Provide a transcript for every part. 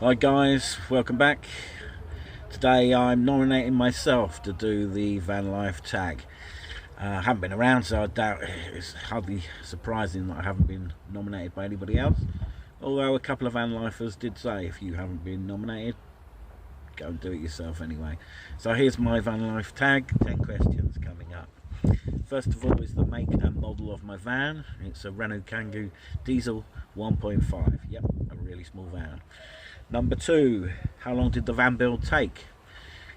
Hi guys, welcome back. Today I'm nominating myself to do the VanlifeTag. I haven't been around, so I doubt it's hardly surprising that I haven't been nominated by anybody else. Although a couple of Vanlifers did say if you haven't been nominated, go and do it yourself anyway. So here's my VanlifeTag, 10 questions coming up. First of all is the make and model of my van. It's a Renault Kangoo diesel 1.5. Yep, a really small van. Number 2, how long did the van build take?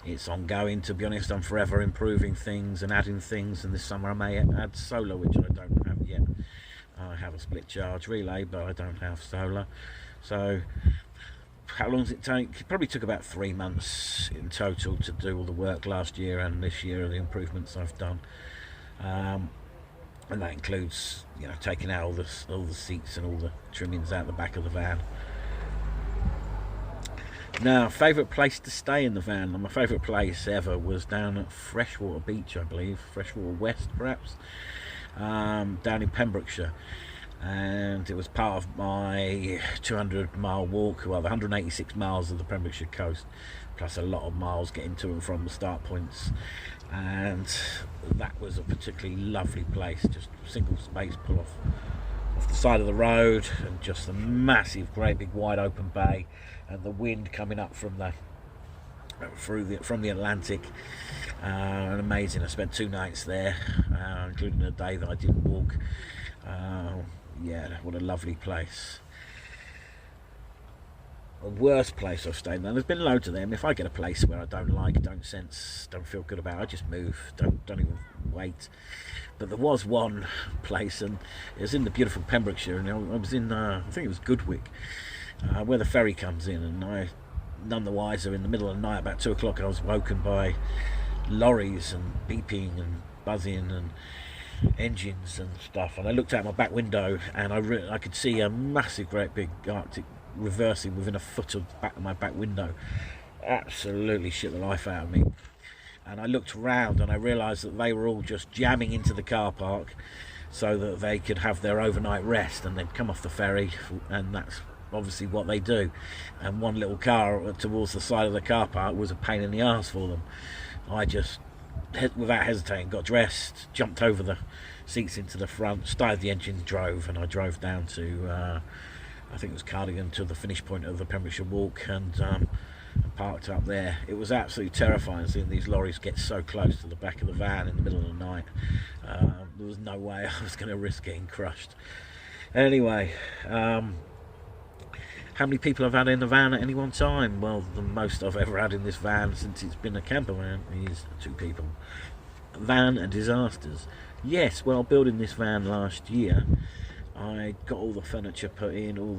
It's ongoing, to be honest. I'm forever improving things and adding things, and this summer I may add solar, which I don't have yet. I have a split charge relay, but I don't have solar. So how long does it take? It probably took about 3 months in total to do all the work last year and this year, the improvements I've done. And that includes, taking out all the seats and all the trimmings out the back of the van. Now, favourite place to stay in the van. My favourite place ever was down at Freshwater Beach, I believe, Freshwater West perhaps, down in Pembrokeshire. And it was part of my 200-mile walk, well, the 186 miles of the Pembrokeshire coast, plus a lot of miles getting to and from the start points. And that was a particularly lovely place, just single space pull off the side of the road, and just a massive, great big wide open bay, and the wind coming up from the Atlantic, and amazing. I spent 2 nights there, including a day that I didn't walk. Yeah, what a lovely place. A worst place I've stayed in, there's been loads of them. If I get a place where I don't like, don't feel good about, I just move, don't even wait. But there was one place, and it was in the beautiful Pembrokeshire, and I was in, I think it was Goodwick, where the ferry comes in, and I, none the wiser, in the middle of the night, about 2 o'clock, I was woken by lorries and beeping and buzzing and engines and stuff, and I looked out my back window, and I could see a massive, great big Arctic reversing within a foot of my back window. Absolutely shit the life out of me. And I looked around and I realised that they were all just jamming into the car park so that they could have their overnight rest, and they'd come off the ferry, and that's obviously what they do. And one little car towards the side of the car park was a pain in the arse for them. I just, without hesitating, got dressed, jumped over the seats into the front, started the engine, drove, and I drove down to I think it was Cardigan, to the finish point of the Pembrokeshire Walk, and parked up there. It was absolutely terrifying seeing these lorries get so close to the back of the van in the middle of the night. There was no way I was going to risk getting crushed. Anyway, how many people I've had in the van at any one time? Well, the most I've ever had in this van since it's been a camper van is 2 people. Van and disasters. Yes, well, building this van last year, I got all the furniture put in, all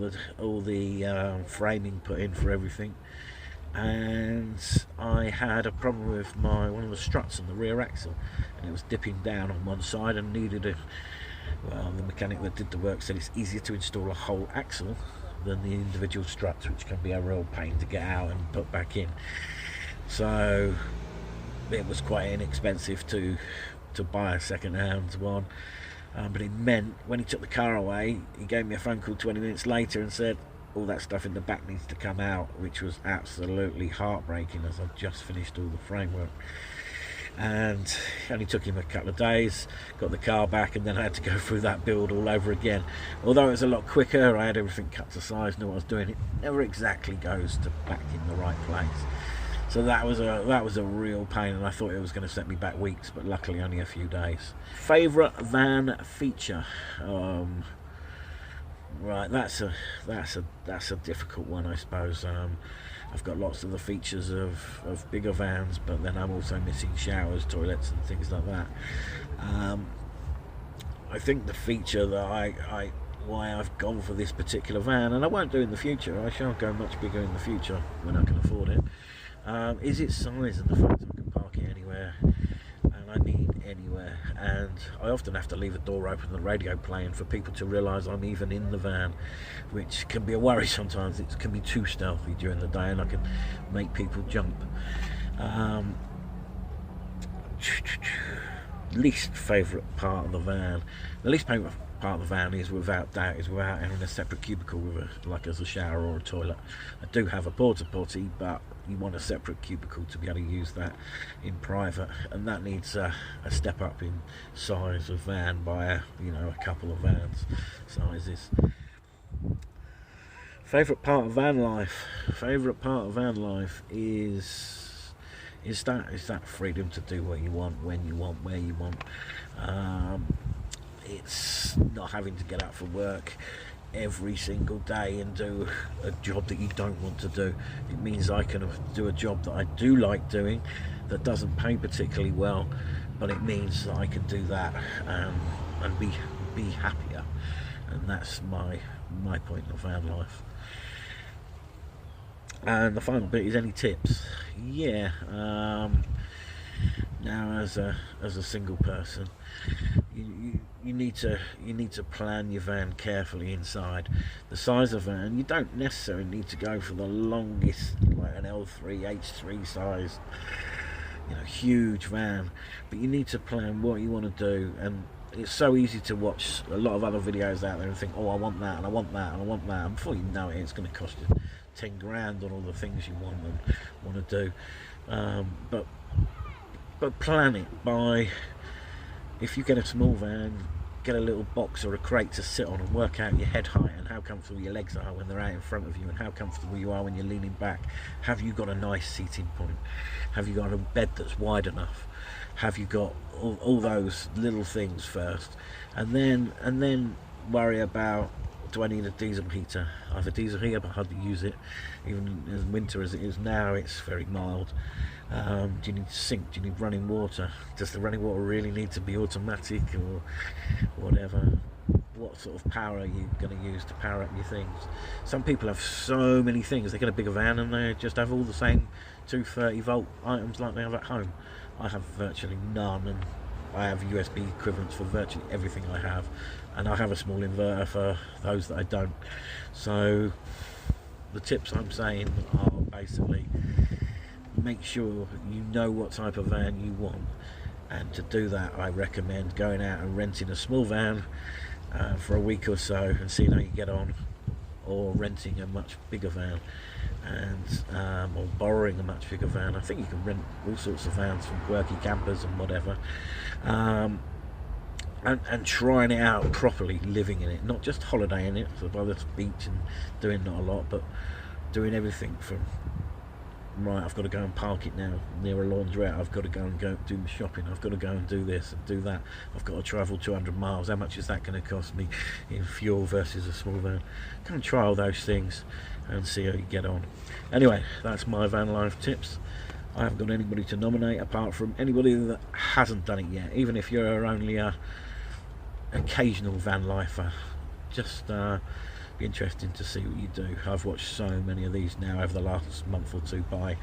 the framing put in for everything, and I had a problem with one of the struts on the rear axle, and it was dipping down on one side and needed the mechanic that did the work said it's easier to install a whole axle than the individual struts, which can be a real pain to get out and put back in. So it was quite inexpensive to buy a second-hand one. But it meant when he took the car away, he gave me a phone call 20 minutes later and said all that stuff in the back needs to come out, which was absolutely heartbreaking, as I'd just finished all the framework. And it only took him a couple of days, got the car back, and then I had to go through that build all over again. Although it was a lot quicker, I had everything cut to size, knew what I was doing. It never exactly goes to back in the right place. So that was a real pain, and I thought it was going to set me back weeks, but luckily only a few days. Favourite van feature? Right, that's a difficult one, I suppose. I've got lots of the features of bigger vans, but then I'm also missing showers, toilets, and things like that. I think the feature that why I've gone for this particular van, and I won't do in the future, I shall go much bigger in the future when I can afford it, is its size and the fact that I can park it anywhere, and I mean anywhere, and I often have to leave a door open and the radio playing for people to realise I'm even in the van, which can be a worry sometimes. It can be too stealthy during the day, and I can make people jump. Least favourite part of the van. The least part of the van is without doubt is without having a separate cubicle with like as a shower or a toilet. I do have a porta potty, but you want a separate cubicle to be able to use that in private, and that needs a step up in size of van by a couple of vans sizes. Favourite part of van life? Favourite part of van life is that freedom to do what you want, when you want, where you want. It's not having to get up for work every single day and do a job that you don't want to do. It means I can do a job that I do like doing, that doesn't pay particularly well, but it means that I can do that and be happier. And that's my point of van life. And the final bit is any tips. Yeah. Now, as a single person, you need to plan your van carefully inside. The size of van, you don't necessarily need to go for the longest, like an L3, H3 size, huge van, but you need to plan what you want to do. And it's so easy to watch a lot of other videos out there and think, oh, I want that and I want that and I want that, and before you know it, it's going to cost you 10 grand on all the things you want to do. But plan it by, if you get a small van, get a little box or a crate to sit on and work out your head height and how comfortable your legs are when they're out in front of you and how comfortable you are when you're leaning back. Have you got a nice seating point? Have you got a bed that's wide enough? Have you got all those little things first? And then worry about, do I need a diesel heater? I have a diesel heater, but I hardly use it. Even as winter as it is now, it's very mild. Do you need sink? Do you need running water? Does the running water really need to be automatic or whatever? What sort of power are you going to use to power up your things? Some people have so many things. They get a bigger van and they just have all the same 230 volt items like they have at home. I have virtually none, and I have USB equivalents for virtually everything I have, and I have a small inverter for those that I don't. So the tips I'm saying are basically, make sure you know what type of van you want, and to do that I recommend going out and renting a small van for a week or so and seeing how you get on, or renting a much bigger van, and or borrowing a much bigger van. I think you can rent all sorts of vans from quirky campers and whatever, and trying it out properly, living in it, not just holidaying it, so by the beach and doing not a lot, but doing everything from, right, I've got to go and park it now near a laundrette, I've got to go do my shopping, I've got to go and do this and do that, I've got to travel 200 miles, how much is that going to cost me in fuel versus a small van? Go and try all those things and see how you get on. Anyway, that's my van life tips. I haven't got anybody to nominate apart from anybody that hasn't done it yet. Even if you're only a occasional van lifer, just be interesting to see what you do. I've watched so many of these now over the last month or two, by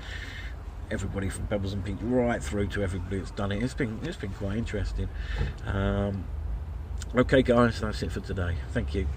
everybody from Pebbles and Pink right through to everybody that's done it. It's been quite interesting. Okay guys, that's it for today. Thank you.